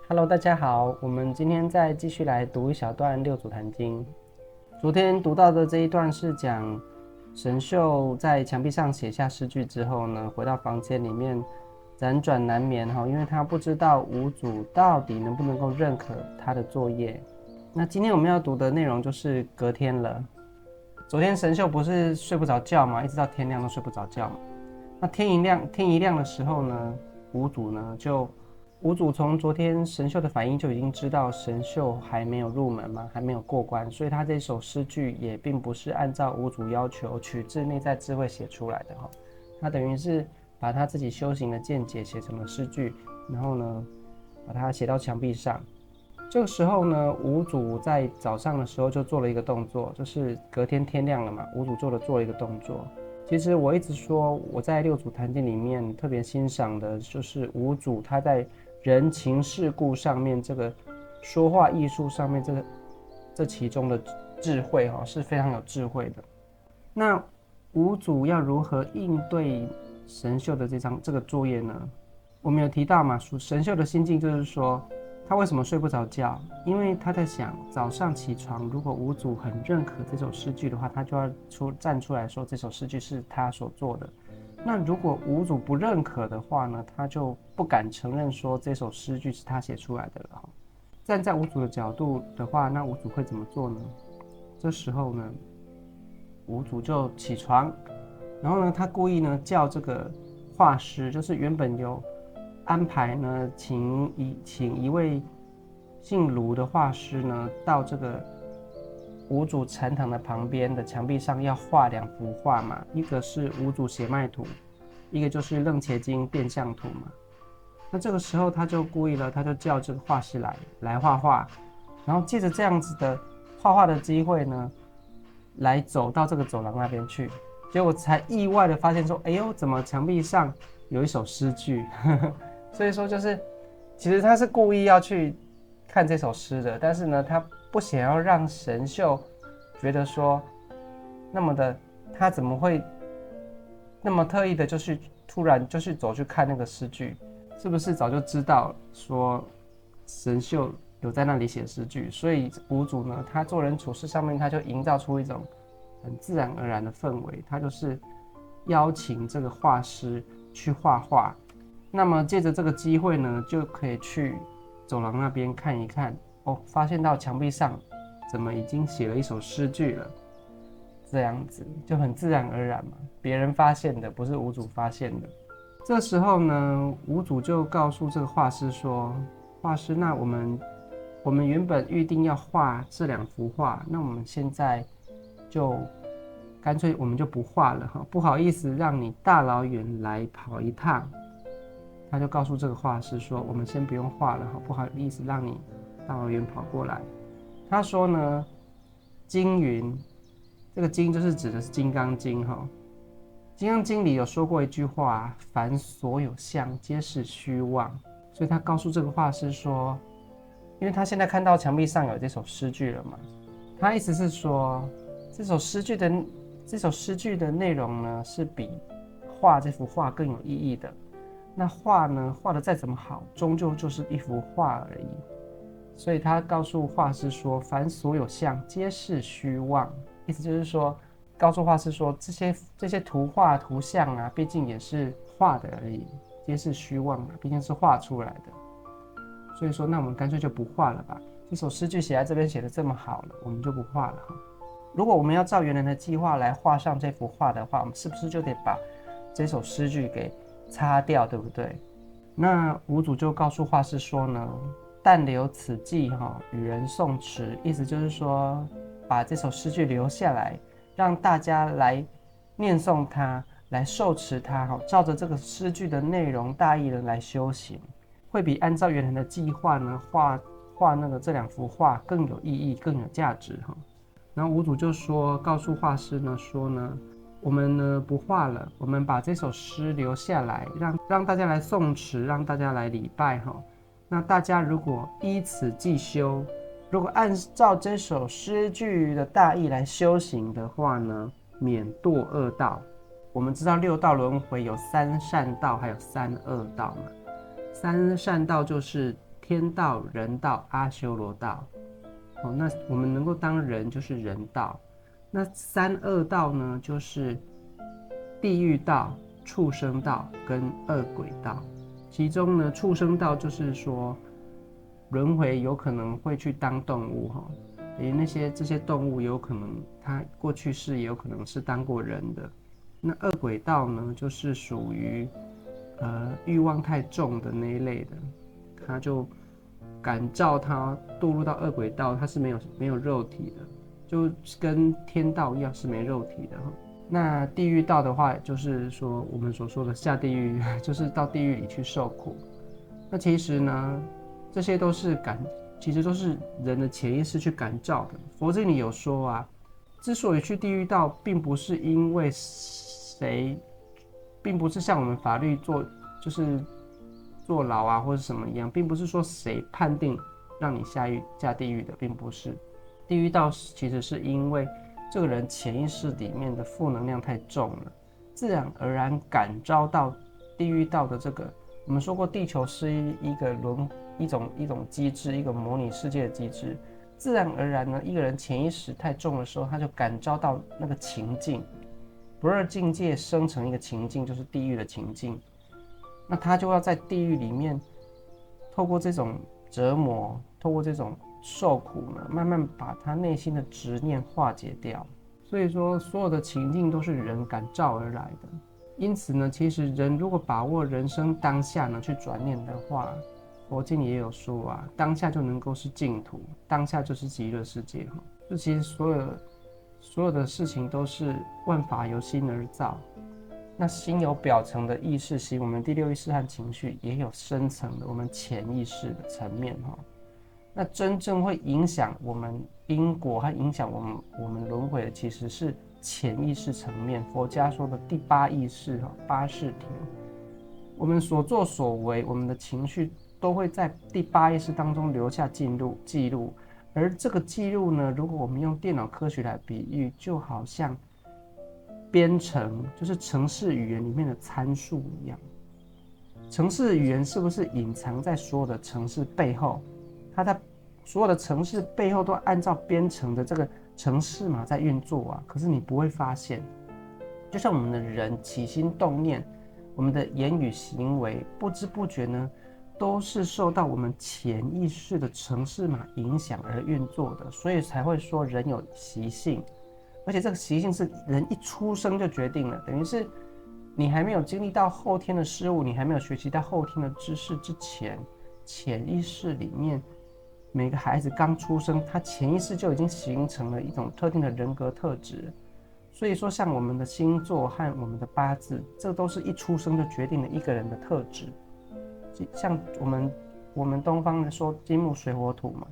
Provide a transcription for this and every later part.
Hello，大家好，我们今天再继续来读一小段《六祖坛经》。昨天读到的这一段是讲神秀在墙壁上写下诗句之后呢，回到房间里面辗转难眠哈，因为他不知道五祖到底能不能够认可他的作业。那今天我们要读的内容就是隔天了。昨天神秀不是睡不着觉嘛，一直到天亮都睡不着觉嘛。那天一亮的时候呢，五祖从昨天神秀的反应就已经知道神秀还没有入门嘛，还没有过关，所以他这首诗句也并不是按照五祖要求取自内在智慧写出来的哈。他等于是把他自己修行的见解写成了诗句，然后呢，把它写到墙壁上。这个时候呢，五祖在早上的时候就做了一个动作，就是隔天天亮了嘛，五祖做了一个动作。其实我一直说我在六祖坛经里面特别欣赏的就是五祖他在人情世故上面这个说话艺术上面这其中的智慧是非常有智慧的。那五祖要如何应对神秀的这个作业呢？我们有提到嘛，神秀的心境就是说他为什么睡不着觉？因为他在想，早上起床，如果五祖很认可这首诗句的话，他就要站出来说这首诗句是他所做的。那如果五祖不认可的话呢，他就不敢承认说这首诗句是他写出来的了。站在五祖的角度的话，那五祖会怎么做呢？这时候呢，五祖就起床，然后呢，他故意呢叫这个画师，就是原本有安排呢，请一位姓卢的画师呢，到这个五祖禅堂的旁边的墙壁上要画2幅画嘛，一个是五祖血脉图，一个就是楞伽经变相图嘛。那这个时候他就故意了，他就叫这个画师来画画，然后借着这样子的画画的机会呢，来走到这个走廊那边去，结果才意外的发现说，哎呦，怎么墙壁上有一首诗句？所以说其实他是故意要去看这首诗的，但是呢，他不想要让神秀觉得说，他怎么会那么特意的，突然走去看那个诗句，是不是早就知道说神秀有在那里写诗句？所以五祖呢，他做人处事上面，他就营造出一种很自然而然的氛围，他就是邀请这个画师去画画。那么借着这个机会呢，就可以去走廊那边看一看哦，发现到墙壁上怎么已经写了一首诗句了，这样子就很自然而然嘛，别人发现的，不是五祖发现的。这时候呢，五祖就告诉这个画师说：“画师，那我们原本预定要画这2幅画，那我们现在就干脆我们就不画了哈，不好意思让你大老远来跑一趟。”他就告诉这个画师说：“我们先不用画了哈，不好意思让你大老远跑过来。”他说呢，经云，这个经就是指的是《金刚经》哈，《金刚经》里有说过一句话：“凡所有相，皆是虚妄。”所以他告诉这个画师说，因为他现在看到墙壁上有这首诗句了嘛，他意思是说，这首诗句的内容呢，是比画这幅画更有意义的。那画呢，画的再怎么好，终究就是一幅画而已。所以他告诉画师说：“凡所有相，皆是虚妄。”意思就是说，告诉画师说，这些图画图像啊，毕竟也是画的而已，皆是虚妄啊，毕竟是画出来的。所以说，那我们干脆就不画了吧。这首诗句写在这边写的这么好了，我们就不画了。如果我们要照原来的计划来画上这幅画的话，我们是不是就得把这首诗句给擦掉，对不对？那五祖就告诉画师说呢，但留此记与人诵持，意思就是说，把这首诗句留下来，让大家来念诵它，来受持它，照着这个诗句的内容大意的来修行，会比按照原来的计划呢画这2幅画更有意义，更有价值哈。然后五祖就说，告诉画师呢说呢，我们呢不画了，我们把这首诗留下来，让大家来诵持，让大家来礼拜哈。那大家如果依此继修，如果按照这首诗句的大意来修行的话呢，免堕恶道。我们知道6道轮回有3善道，还有3恶道嘛。3善道就是天道、人道、阿修罗道。那我们能够当人就是人道。那三恶道呢，就是地狱道、畜生道跟恶鬼道。其中呢，畜生道就是说轮回有可能会去当动物哈，这些动物有可能它过去世也有可能是当过人的。那恶鬼道呢，就是属于欲望太重的那一类的，他就感召他堕入到恶鬼道，他是没有肉体的，就跟天道一样是没肉体的。那地狱道的话，就是说我们所说的下地狱，就是到地狱里去受苦。那其实呢，这些其实都是人的潜意识去感召的。佛经里有说啊，之所以去地狱道，并不是因为并不是像我们法律就是坐牢啊或者什么一样，并不是说谁判定让你下地狱的，并不是。地狱道其实是因为这个人潜意识里面的负能量太重了，自然而然感召到地狱道的这个。我们说过，地球是一种机制，一个模拟世界的机制。自然而然呢，一个人潜意识太重的时候，他就感召到那个情境，不二境界生成一个情境，就是地狱的情境。那他就要在地狱里面，透过这种折磨，透过这种受苦呢，慢慢把他内心的执念化解掉。所以说，所有的情境都是人感召而来的。因此呢，其实人如果把握人生当下呢，去转念的话，佛经也有说啊，当下就能够是净土，当下就是极乐世界。就其实所有的事情都是万法由心而造。那心有表层的意识心，我们第六意识和情绪也有深层的我们潜意识的层面。那真正会影响我们因果和影响我们轮回的，其实是潜意识层面。佛家说的第八意识八识田，我们所作所为，我们的情绪都会在第八意识当中留下记录。而这个记录呢，如果我们用电脑科学来比喻，就好像编程，就是程式语言里面的参数一样。程式语言是不是隐藏在所有的程式背后？它在所有的程式背后都按照编程的这个程式码在运作啊，可是你不会发现。就像我们的人起心动念，我们的言语行为，不知不觉呢，都是受到我们潜意识的程式码影响而运作的，所以才会说人有习性。而且这个习性是人一出生就决定了，等于是你还没有经历到后天的事物，你还没有学习到后天的知识之前，潜意识里面每个孩子刚出生，他潜意识就已经形成了一种特定的人格特质。所以说，像我们的星座和我们的八字，这都是一出生就决定了一个人的特质。像我们东方说金木水火土嘛，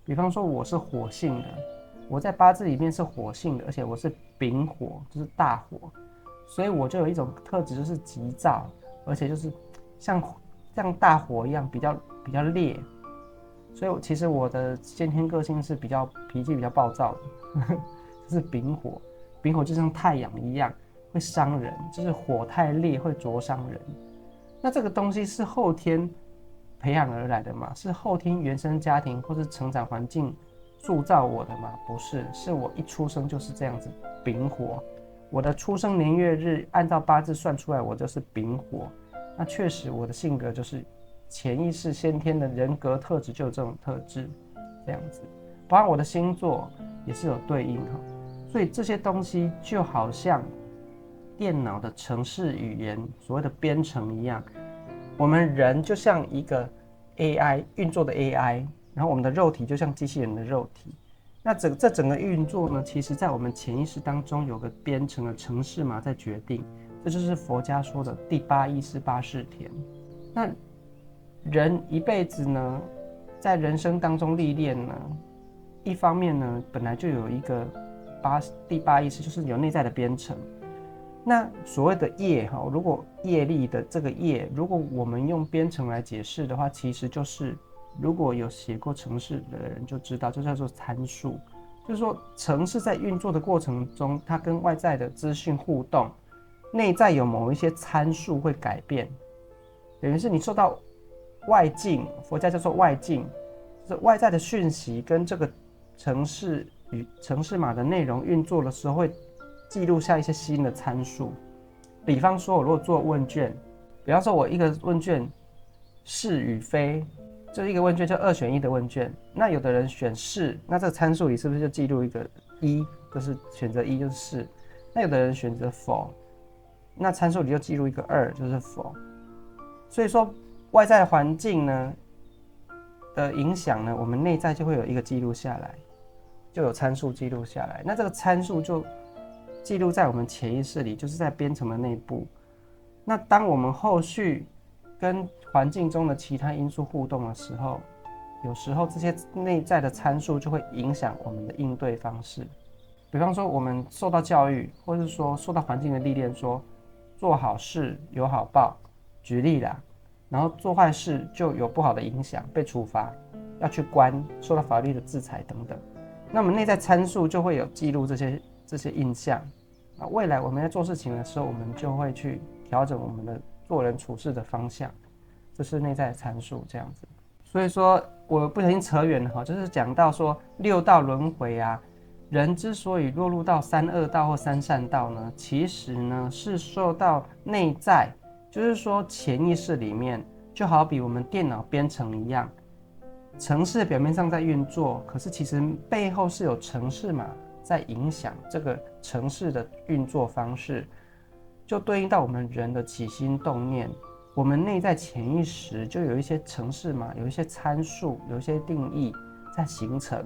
比方说我是火性的。我在八字里面是火性的，而且我是丙火，就是大火，所以我就有一种特质，就是急躁，而且就是像大火一样比较烈。所以其实我的先天个性是脾气比较暴躁的，就是丙火。丙火就像太阳一样会伤人，就是火太烈会灼伤人。那这个东西是后天培养而来的嘛？是后天原生家庭或是成长环境塑造我的吗？不是，是我一出生就是这样子，丙火。我的出生年月日按照八字算出来，我就是丙火。那确实我的性格就是潜意识先天的人格特质就有这种特质，这样子。包括我的星座也是有对应哈，所以这些东西就好像电脑的程式语言所谓的编程一样，我们人就像一个 AI 运作的 AI。然后我们的肉体就像机器人的肉体，那这整个运作呢，其实在我们潜意识当中有个编程的程式码在决定，这就是佛家说的第八意识八识田。那人一辈子呢，在人生当中历练呢，一方面呢，本来就有一个第八意识，就是有内在的编程。那所谓的业如果业力的这个业，如果我们用编程来解释的话，其实就是如果有写过程式的人就知道，这叫做参数。就是说，程式在运作的过程中，它跟外在的资讯互动，内在有某一些参数会改变，等于是你受到外境，佛家叫做外境，就是外在的讯息跟这个程式与程式码的内容运作的时候，会记录下一些新的参数。比方说，我如果做问卷，比方说我一个问卷是与非，就是一个问卷就2选1的问卷，那有的人选是，那这个参数里是不是就记录一个一，就是选择一就是是？那有的人选择否，那参数里就记录一个2，就是否。所以说，外在环境呢的影响呢，我们内在就会有一个记录下来，就有参数记录下来。那这个参数就记录在我们潜意识里，就是在编程的内部。那当我们后续跟环境中的其他因素互动的时候，有时候这些内在的参数就会影响我们的应对方式。比方说，我们受到教育，或是说受到环境的历练，说做好事有好报，举例啦，然后做坏事就有不好的影响，被处罚，要去关，受到法律的制裁等等。那么内在参数就会有记录这些印象。那未来我们在做事情的时候，我们就会去调整我们的做人处事的方向，这是内在的参数这样子。所以说我不小心扯远了哈，就是讲到说6道轮回啊，人之所以落入到3恶道或3善道呢，其实呢是受到内在，就是说潜意识里面，就好比我们电脑编程一样，程式表面上在运作，可是其实背后是有程式码在影响这个程式的运作方式，就对应到我们人的起心动念。我们内在潜意识就有一些程式码，有一些参数，有一些定义在形成。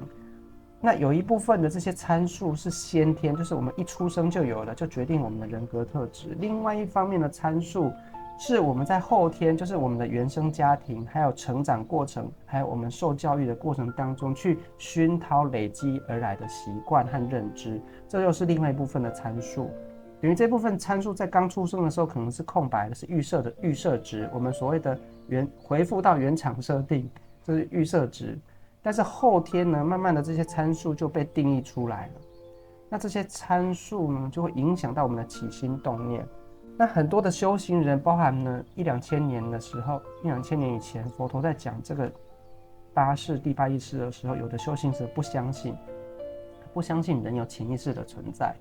那有一部分的这些参数是先天，就是我们一出生就有了，就决定我们的人格特质。另外一方面的参数是我们在后天，就是我们的原生家庭，还有成长过程，还有我们受教育的过程当中去熏陶累积而来的习惯和认知，这又是另外一部分的参数。等于这部分参数在刚出生的时候可能是空白的，是预设值，我们所谓的回复到原厂设定，这是预设值。但是后天呢，慢慢的这些参数就被定义出来了。那这些参数呢，就会影响到我们的起心动念。那很多的修行人，包含呢1、2千年的时候，1、2千年以前，佛陀在讲这个八识、第八意识的时候，有的修行者不相信人有潜意识的存在。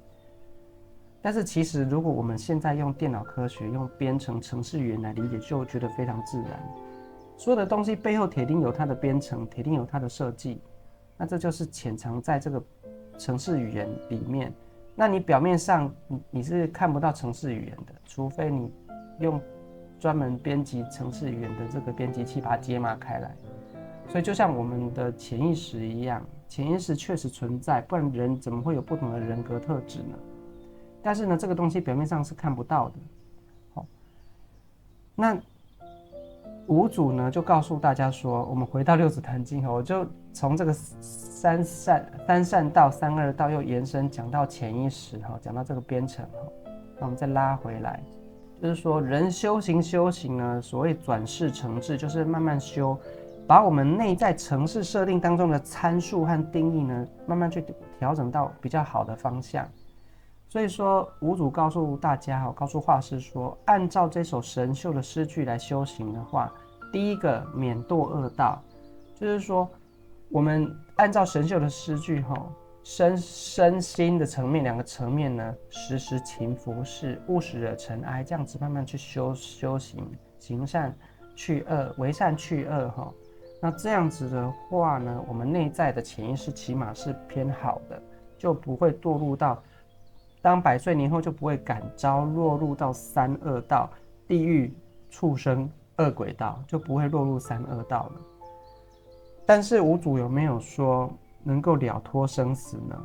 但是其实，如果我们现在用电脑科学、用编程程式语言来理解，就觉得非常自然。所有的东西背后铁定有它的编程，铁定有它的设计。那这就是潜藏在这个程式语言里面。那你表面上你是看不到程式语言的，除非你用专门编辑程式语言的这个编辑器把它解码开来。所以就像我们的潜意识一样，潜意识确实存在，不然人怎么会有不同的人格特质呢？但是呢，这个东西表面上是看不到的。好，那五祖呢就告诉大家说，我们回到六祖坛经，我就从这个三善道、3恶道又延伸讲到潜意识，讲到这个编程，那我们再拉回来，就是说人修行呢，所谓转世成智，就是慢慢修，把我们内在程式设定当中的参数和定义呢，慢慢去调整到比较好的方向。所以说，五祖告诉大家，告诉画师说，按照这首神秀的诗句来修行的话，第一个免堕恶道，就是说，我们按照神秀的诗句，身心的层面2个层面呢，时时勤拂拭，勿使惹尘埃，这样子慢慢去修行，行善去恶，为善去恶，那这样子的话呢，我们内在的潜意识起码是偏好的，就不会堕入到。当100岁年后就不会感召落入到3恶道，地狱、畜生、恶鬼道，就不会落入3恶道了。但是五祖有没有说能够了脱生死呢？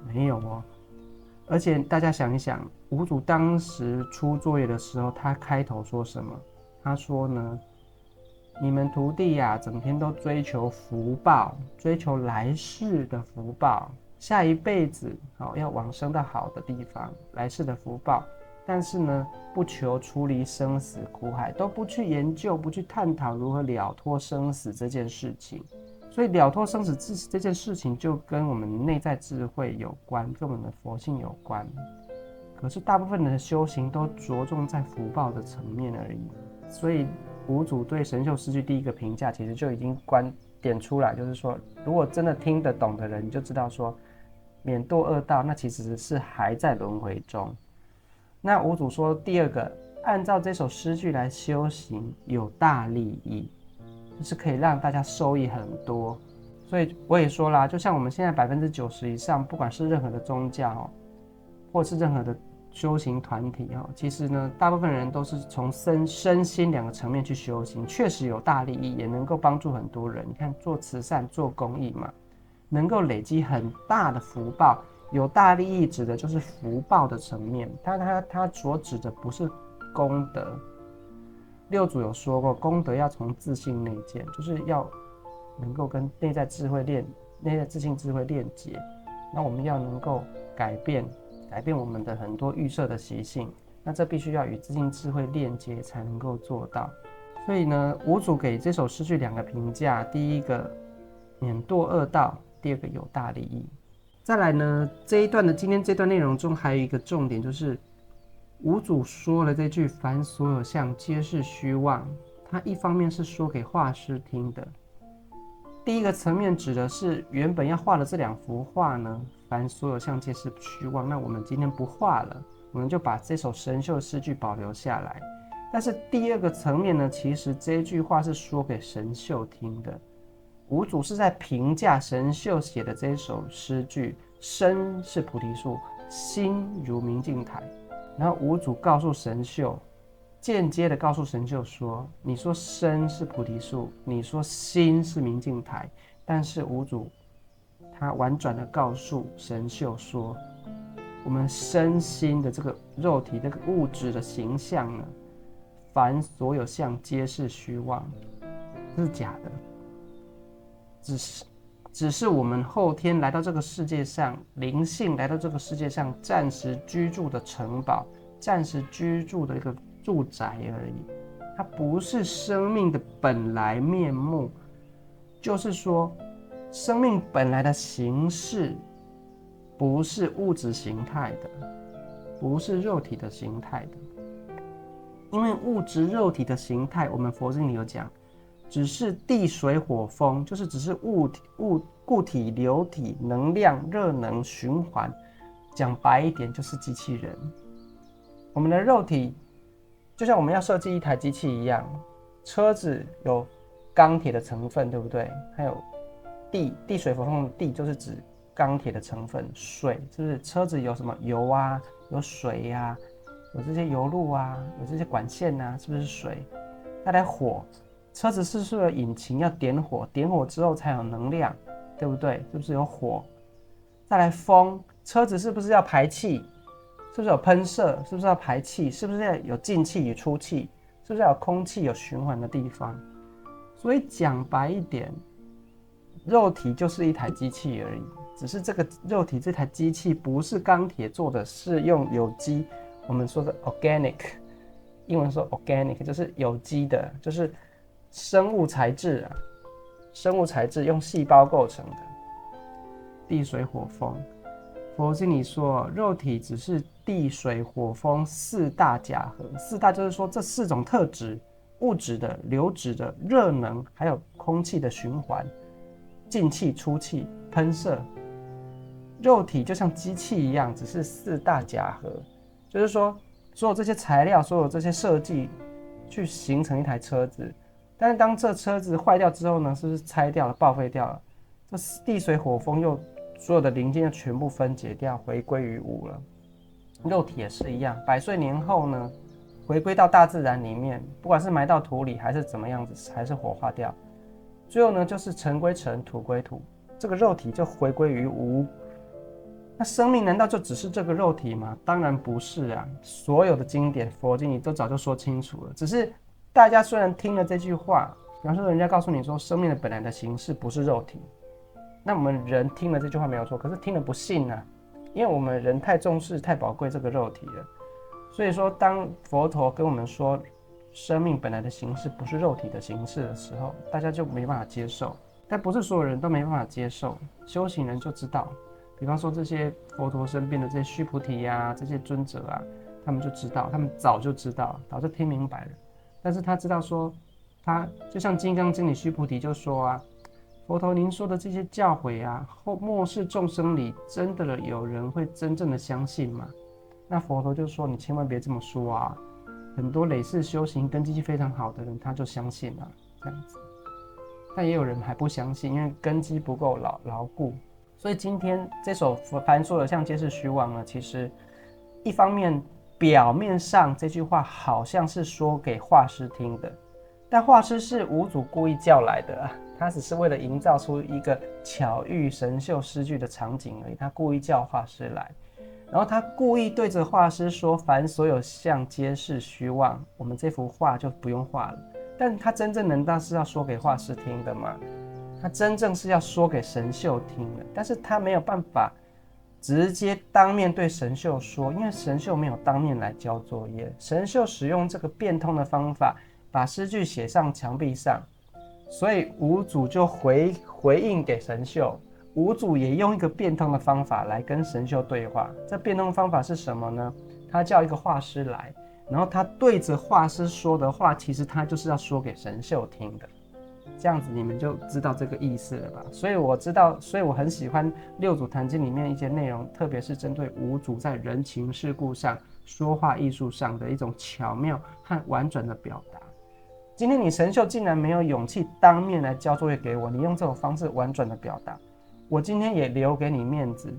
没有哦。而且大家想一想，五祖当时出作业的时候，他开头说什么？他说呢，你们徒弟呀，整天都追求福报，追求来世的福报。下一辈子要往生到好的地方，来世的福报，但是呢，不求出离生死苦海，都不去研究，不去探讨如何了脱生死这件事情。所以了脱生死这件事情就跟我们内在智慧有关，跟我们的佛性有关。可是大部分的修行都着重在福报的层面而已。所以五祖对神秀诗句第一个评价，其实就已经点出来，就是说，如果真的听得懂的人，你就知道说，免堕恶道，那其实是还在轮回中。那五祖说第二个，按照这首诗句来修行，有大利益，就是可以让大家收益很多。所以我也说啦，就像我们现在90%以上，不管是任何的宗教，或是任何的修行团体，其实呢，大部分人都是从身心两个层面去修行，确实有大利益，也能够帮助很多人。你看做慈善、做公益嘛，能够累积很大的福报。有大利益指的就是福报的层面，它所指的不是功德。六祖有说过，功德要从自性内建，就是要能够跟内在自性智慧链接。那我们要能够改变我们的很多预设的习性，那这必须要与自性智慧链接才能够做到。所以呢，五祖给这首诗句2个评价：第一个免堕恶道，第二个有大利益。再来呢，今天这段内容中还有一个重点，就是五祖说了这句凡所有相皆是虚妄，他一方面是说给画师听的。第一个层面指的是原本要画的这2幅画呢，凡所有相皆是虚妄，那我们今天不画了，我们就把这首神秀诗句保留下来。但是第二个层面呢，其实这句话是说给神秀听的。五祖是在评价神秀写的这首诗句，身是菩提树，心如明镜台。然后五祖告诉神秀，间接的告诉神秀说，你说身是菩提树，你说心是明镜台，但是五祖他婉转的告诉神秀说，我们身心的这个肉体这个物质的形象呢，凡所有相皆是虚妄，这是假的。只是我们后天来到这个世界上，灵性来到这个世界上，暂时居住的城堡，暂时居住的一个住宅而已。它不是生命的本来面目，就是说，生命本来的形式不是物质形态的，不是肉体的形态的。因为物质肉体的形态，我们佛经里有讲，只是地水火风，就是只是固体、流体、能量、热能循环。讲白一点，就是机器人。我们的肉体就像我们要设计一台机器一样，车子有钢铁的成分，对不对？还有地水火风的地就是指钢铁的成分，水就是车子有什么油啊，有水啊，有这些油路啊，有这些管线啊，是不是水？再来火。车子是不是有引擎要点火？点火之后才有能量，对不对？是不是有火？再来风，车子是不是要排气？是不是有喷射？是不是要排气？是不是要有进气与出气？是不是要有空气有循环的地方？所以讲白一点，肉体就是一台机器而已，只是这个肉体这台机器不是钢铁做的，是用有机，我们说的 organic， 英文说 organic 就是有机的，就是生物材质啊，生物材质用细胞构成的。地水火风，佛经里说，肉体只是地水火风4大假合。4大就是说这4种特质：物质的、流质的、热能，还有空气的循环，进气、出气、喷射。肉体就像机器一样，只是4大假合，就是说所有这些材料，所有这些设计，去形成一台车子。但是当这车子坏掉之后呢，是不是拆掉了、报废掉了？这地水火风又所有的零件又全部分解掉，回归于无了。肉体也是一样，100岁年后呢，回归到大自然里面，不管是埋到土里还是怎么样子，还是火化掉，最后呢就是尘归尘，土归土，这个肉体就回归于无。那生命难道就只是这个肉体吗？当然不是啊！所有的经典、佛经里都早就说清楚了，只是大家虽然听了这句话，比方说人家告诉你说生命的本来的形式不是肉体，那我们人听了这句话没有错，可是听了不信啊，因为我们人太重视、太宝贵这个肉体了。所以说，当佛陀跟我们说生命本来的形式不是肉体的形式的时候，大家就没办法接受。但不是所有人都没办法接受，修行人就知道。比方说这些佛陀身边的这些须菩提啊，这些尊者啊，他们就知道，他们早就知道，早就听明白了。但是他知道说，他就像《金刚经》里须菩提就说啊，佛陀您说的这些教诲啊，后末世众生里真的有人会真正的相信吗？那佛陀就说，你千万别这么说啊，很多累世修行根基非常好的人他就相信了，这样子。但也有人还不相信，因为根基不够牢固。所以今天这首凡所有相皆是虚妄呢，其实一方面表面上这句话好像是说给画师听的，但画师是五祖故意叫来的啊，他只是为了营造出一个巧遇神秀诗句的场景而已，他故意叫画师来，然后他故意对着画师说，凡所有相皆是虚妄，我们这幅画就不用画了。但他真正难道是要说给画师听的吗？他真正是要说给神秀听的，但是他没有办法直接当面对神秀说，因为神秀没有当面来交作业，神秀使用这个变通的方法把诗句写上墙壁上，所以五祖就回应给神秀，五祖也用一个变通的方法来跟神秀对话。这变通方法是什么呢？他叫一个画师来，然后他对着画师说的话，其实他就是要说给神秀听的。这样子你们就知道这个意思了吧？所以我很喜欢六祖坛经里面一些内容，特别是针对五祖在人情世故上、说话艺术上的一种巧妙和婉转的表达。今天你神秀竟然没有勇气当面来交作业给我，你用这种方式婉转的表达，我今天也留给你面子。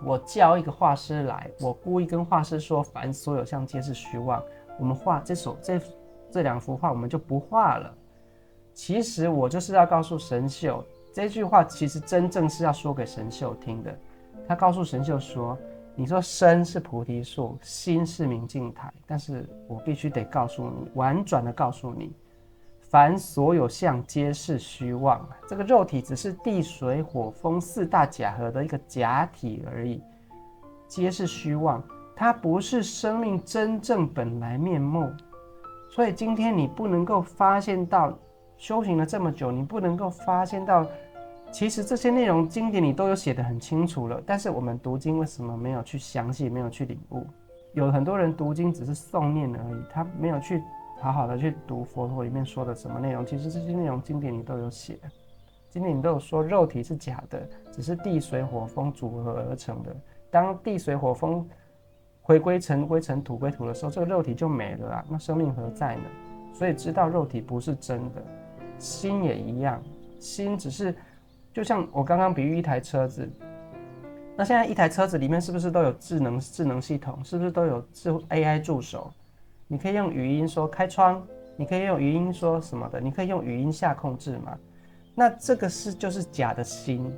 我叫一个画师来，我故意跟画师说，凡所有相皆是虚妄，我们画这两幅画我们就不画了。其实我就是要告诉神秀，这句话其实真正是要说给神秀听的。他告诉神秀说，你说身是菩提树，心是明镜台，但是我必须得告诉你，婉转的告诉你，凡所有相皆是虚妄，这个肉体只是地水火风四大假合的一个假体而已，皆是虚妄，它不是生命真正本来面目。所以今天你不能够发现到，修行了这么久，你不能够发现到，其实这些内容经典你都有写得很清楚了，但是我们读经为什么没有去详细，没有去领悟？有很多人读经只是诵念而已，他没有去好好的去读佛陀里面说的什么内容。其实这些内容经典你都有写，经典你都有说肉体是假的，只是地水火风组合而成的。当地水火风归尘归尘，土归土的时候，这个肉体就没了啊，那生命何在呢？所以知道肉体不是真的。心也一样，心只是就像我刚刚比喻一台车子，那现在一台车子里面是不是都有智能系统？是不是都有AI 助手？你可以用语音说开窗，你可以用语音说什么的，你可以用语音下控制嘛？那这个就是假的心，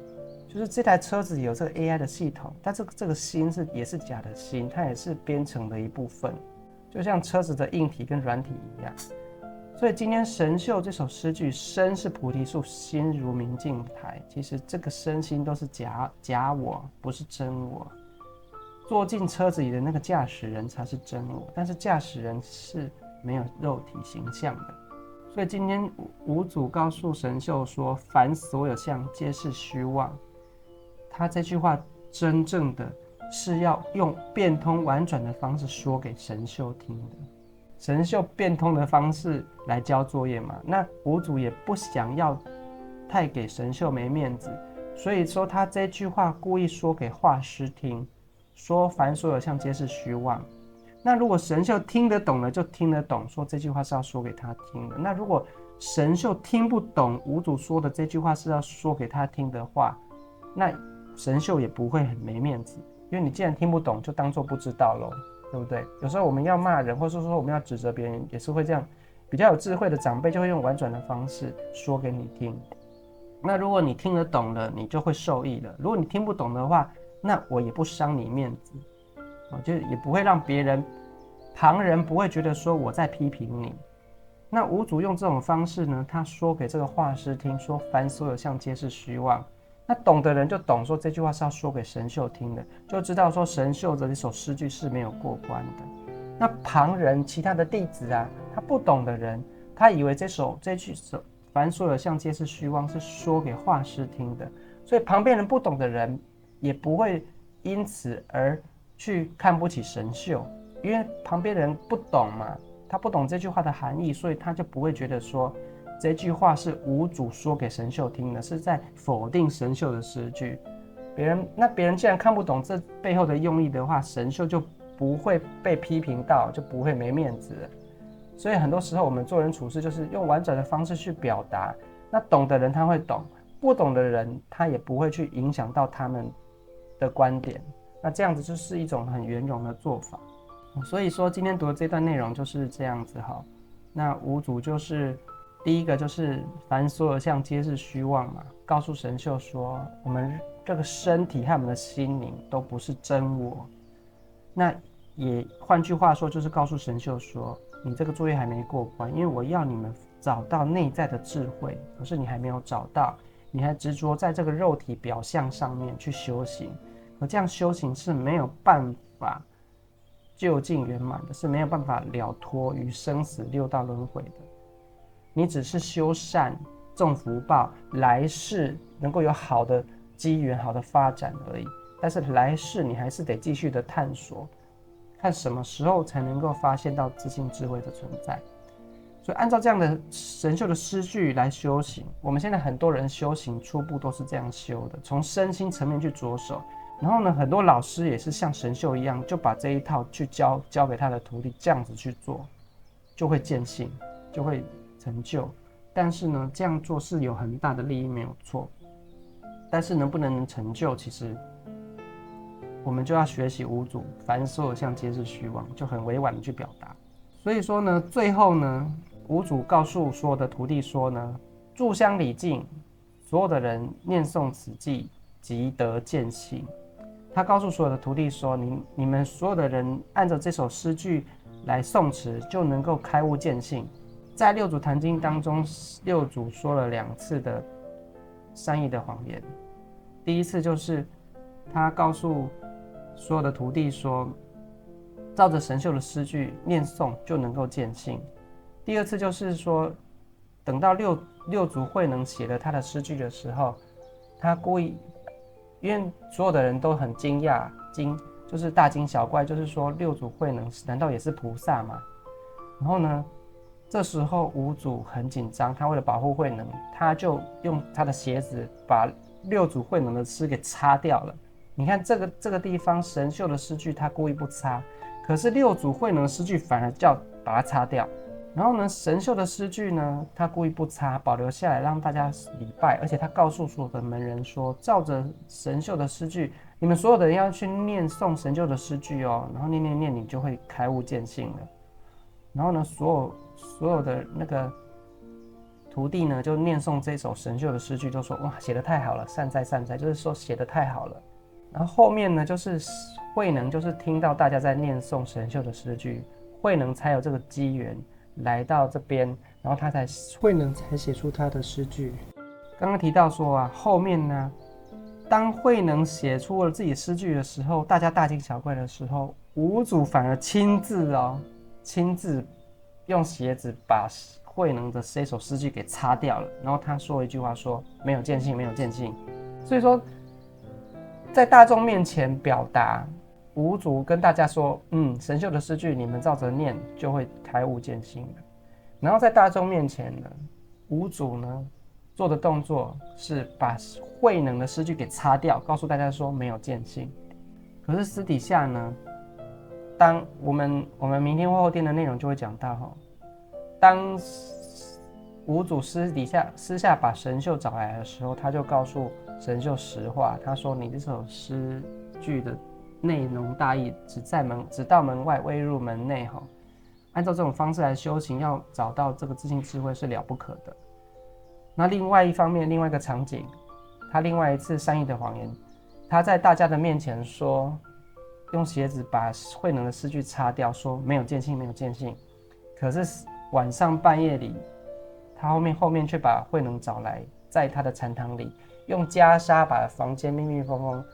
就是这台车子有这个 AI 的系统，但这个心也是假的心，它也是编程的一部分，就像车子的硬体跟软体一样。所以今天神秀这首诗句，身是菩提树，心如明镜台，其实这个身心都是假我，不是真我。坐进车子里的那个驾驶人才是真我，但是驾驶人是没有肉体形象的。所以今天五祖告诉神秀说，凡所有相皆是虚妄，他这句话真正的是要用变通婉转的方式说给神秀听的。神秀变通的方式来交作业嘛，那五祖也不想要太给神秀没面子，所以说他这句话故意说给画师听，说凡所有相皆是虚妄。那如果神秀听得懂了，就听得懂，说这句话是要说给他听的。那如果神秀听不懂五祖说的这句话是要说给他听的话，那神秀也不会很没面子，因为你既然听不懂，就当作不知道咯，对不对？有时候我们要骂人，或者说我们要指责别人，也是会这样。比较有智慧的长辈就会用婉转的方式说给你听。那如果你听得懂了，你就会受益了。如果你听不懂的话，那我也不伤你面子，就也不会让旁人不会觉得说我在批评你。那五祖用这种方式呢，他说给这个画师听，说凡所有相皆是虚妄。那懂的人就懂，说这句话是要说给神秀听的，就知道说神秀的这首诗句是没有过关的。那旁人其他的弟子啊，他不懂的人，他以为这句凡所有相皆是虚妄是说给画师听的，所以旁边人不懂的人也不会因此而去看不起神秀，因为旁边人不懂嘛，他不懂这句话的含义，所以他就不会觉得说这句话是五祖说给神秀听的，是在否定神秀的诗句。别人既然看不懂这背后的用意的话，神秀就不会被批评到，就不会没面子了。所以很多时候我们做人处事就是用婉转的方式去表达，那懂的人他会懂，不懂的人他也不会去影响到他们的观点，那这样子就是一种很圆融的做法。所以说今天读的这段内容就是这样子哈。那五祖就是第一个就是凡所有相皆是虚妄嘛，告诉神秀说我们这个身体和我们的心灵都不是真我。那也换句话说就是告诉神秀说，你这个作业还没过关，因为我要你们找到内在的智慧，可是你还没有找到，你还执着在这个肉体表象上面去修行，而这样修行是没有办法究竟圆满的，是没有办法了脱于生死六道轮回的。你只是修善种福报，来世能够有好的机缘、好的发展而已。但是来世你还是得继续的探索，看什么时候才能够发现到自性智慧的存在。所以按照这样的神秀的诗句来修行，我们现在很多人修行初步都是这样修的，从身心层面去着手。然后呢，很多老师也是像神秀一样，就把这一套去教给他的徒弟，这样子去做，就会见性，就会成就。但是呢，这样做是有很大的利益，没有错。但是能不能成就，其实我们就要学习五祖，凡所有相皆是虚妄，就很委婉的去表达。所以说呢，最后呢，五祖告诉所有的徒弟说呢，炷香礼敬，所有的人念诵此偈，即得见性。他告诉所有的徒弟说，你们所有的人按照这首诗句来诵持，就能够开悟见性。在六祖坛经当中，六祖说了2次的善意的谎言。第一次就是他告诉所有的徒弟说，照着神秀的诗句念诵就能够见性。第二次就是说，等到六祖慧能写了他的诗句的时候，他故意，因为所有的人都很惊讶，就是大惊小怪，就是说六祖慧能难道也是菩萨吗？然后呢，这时候五祖很紧张，他为了保护慧能，他就用他的鞋子把六祖慧能的诗给擦掉了。你看这个地方神秀的诗句他故意不擦，可是六祖慧能的诗句反而叫把它擦掉。然后呢，神秀的诗句呢，他故意不擦，保留下来让大家礼拜，而且他告诉所有的门人说，照着神秀的诗句，你们所有的人要去念诵神秀的诗句哦，然后念念念，你就会开悟见性了。然后呢，所有的那个徒弟呢，就念诵这首神秀的诗句，就说哇，写得太好了，善哉善哉，就是说写得太好了。然后后面呢，就是慧能就是听到大家在念诵神秀的诗句，慧能才有这个机缘来到这边，然后慧能才写出他的诗句。刚刚提到说啊，后面呢，当慧能写出了自己诗句的时候，大家大惊小怪的时候，五祖反而亲自用鞋子把慧能的这首诗句给擦掉了，然后他说一句话说，没有见性，没有见性。所以说在大众面前表达，五祖跟大家说，神秀的诗句你们照着念就会开悟见性的。然后在大众面前呢，五祖呢做的动作是把慧能的诗句给擦掉，告诉大家说没有见性。可是私底下呢，当我们明天或后天的内容就会讲到，当五祖私下把神秀找来的时候，他就告诉神秀实话，他说你这首诗句的内容大意只到门外，未入门内。按照这种方式来修行，要找到这个自性智慧是了不可的。那另外一方面，另外一个场景，他另外一次善意的谎言，他在大家的面前说，用鞋子把慧能的诗句擦掉，说没有见性，没有见性。可是晚上半夜里，他后面却把慧能找来，在他的禅堂里用袈裟把房间密密封封，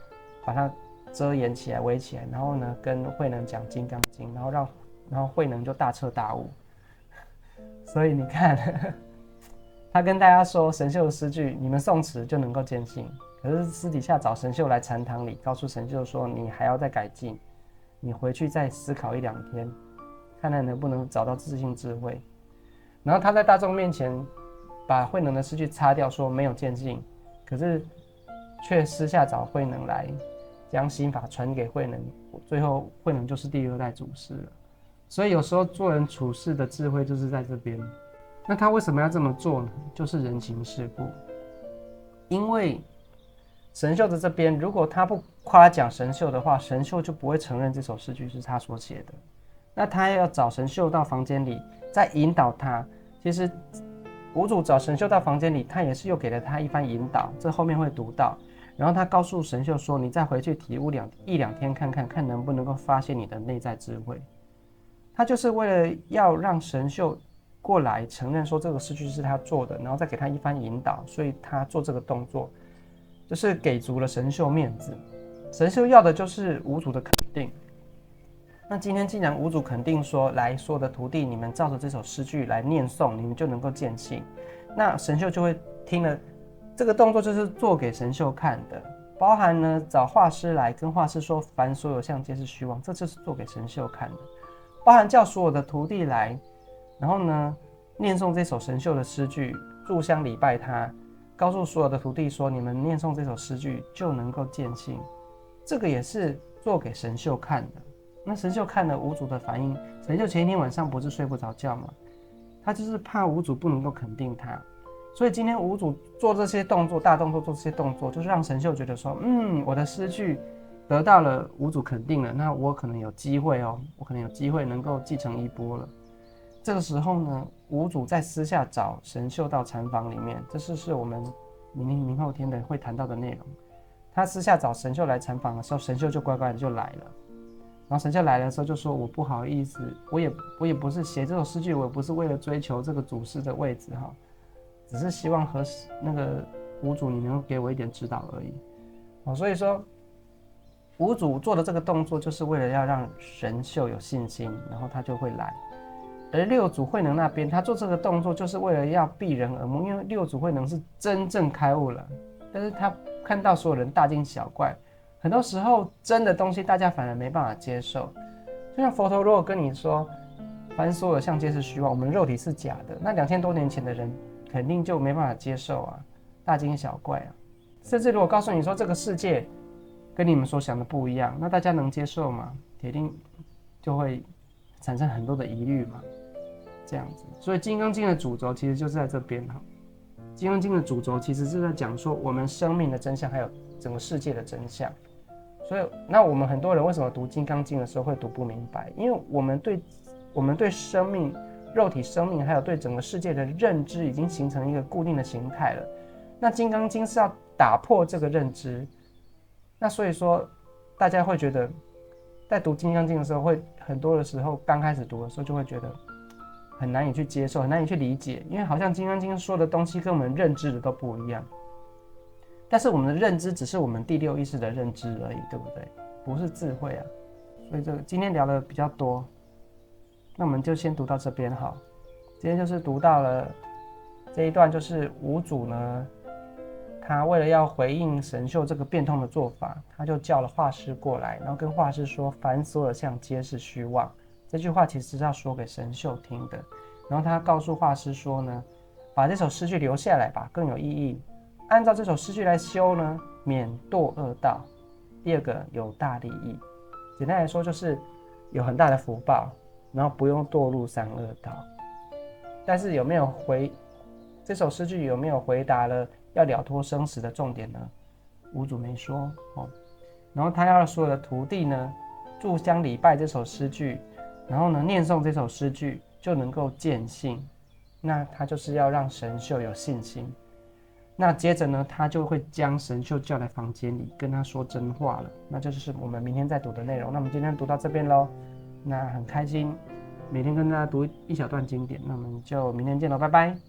把它遮掩起来、围起来，然后呢，跟慧能讲《金刚经》，然后慧能就大彻大悟。所以你看，他跟大家说神秀的诗句，你们诵持就能够见性。可是私底下找神秀来禅堂里，告诉神秀说，你还要再改进，你回去再思考1-2天，看他能不能找到自信智慧。然后他在大众面前把慧能的诗句擦掉，说没有见性，可是却私下找慧能来将心法传给慧能，最后慧能就是第2代祖师了。所以有时候做人处事的智慧就是在这边。那他为什么要这么做呢？就是人情世故。因为神秀的这边，如果他不夸奖神秀的话，神秀就不会承认这首诗句是他所写的。那他要找神秀到房间里，再引导他。其实五祖找神秀到房间里，他也是又给了他一番引导，这后面会读到。然后他告诉神秀说：“你再回去体悟一两天看看，看能不能够发现你的内在智慧。”他就是为了要让神秀过来承认说这个诗句是他做的，然后再给他一番引导，所以他做这个动作，就是给足了神秀面子。神秀要的就是五祖的肯定。那今天既然五祖肯定说，来所有的徒弟，你们照着这首诗句来念诵，你们就能够见性。那神秀就会听了这个动作，就是做给神秀看的，包含呢找画师来跟画师说，凡所有相皆是虚妄，这就是做给神秀看的。包含叫所有的徒弟来，然后呢念诵这首神秀的诗句，炷香礼拜他，告诉所有的徒弟说，你们念诵这首诗句就能够见性。这个也是做给神秀看的。那神秀看了五祖的反应，神秀前一天晚上不是睡不着觉吗？他就是怕五祖不能够肯定他，所以今天五祖做这些动作，大动作做这些动作，就是让神秀觉得说，我的诗句得到了五祖肯定了，那我可能有机会哦，我可能有机会能够继承衣钵了。这个时候呢，五祖在私下找神秀到禅房里面，这是我们明后天的会谈到的内容。他私下找神秀来禅房的时候，神秀就乖乖的就来了。然后神秀来的时候就说：“我不好意思，我也不是写这首诗句，我也不是为了追求这个祖师的位置哈，只是希望和那个五祖你能够给我一点指导而已。”所以说五祖做的这个动作就是为了要让神秀有信心，然后他就会来。而六祖慧能那边，他做这个动作就是为了要避人耳目，因为六祖慧能是真正开悟了，但是他看到所有人大惊小怪。很多时候真的东西大家反而没办法接受，就像佛陀如果跟你说凡所有相皆是虚妄，我们肉体是假的，那2000多年前的人肯定就没办法接受啊，大惊小怪啊。甚至如果告诉你说这个世界跟你们所想的不一样，那大家能接受吗？铁定就会产生很多的疑虑嘛，这样子。所以《金刚经》的主轴其实就是在这边哈，《金刚经》的主轴其实是在讲说我们生命的真相，还有整个世界的真相。所以，那我们很多人为什么读《金刚经》的时候会读不明白？因为我们对生命、肉体生命，还有对整个世界的认知，已经形成一个固定的形态了。那《金刚经》是要打破这个认知。那所以说，大家会觉得，在读《金刚经》的时候，会很多的时候刚开始读的时候就会觉得很难以去接受，很难以去理解，因为好像《金刚经》说的东西跟我们认知的都不一样。但是我们的认知只是我们第六意识的认知而已，对不对？不是智慧啊。所以这个今天聊的比较多，那我们就先读到这边哈。今天就是读到了这一段，就是五祖呢，他为了要回应神秀这个变通的做法，他就叫了画师过来，然后跟画师说：“凡所有相皆是虚妄。”这句话其实是要说给神秀听的。然后他告诉画师说呢：“把这首诗句留下来吧，更有意义。按照这首诗句来修呢，免堕恶道。第二个有大利益。简单来说就是有很大的福报，然后不用堕入三恶道。但是有没有这首诗句有没有回答了要了脱生死的重点呢？五祖没说哦。然后他要所有的徒弟呢，炷香礼拜这首诗句，然后呢念诵这首诗句就能够见性。那他就是要让神秀有信心。那接着呢，他就会将神秀叫来房间里，跟他说真话了。那这就是我们明天再读的内容。那我们今天读到这边咯，那很开心，每天跟大家读一小段经典。那我们就明天见咯，拜拜。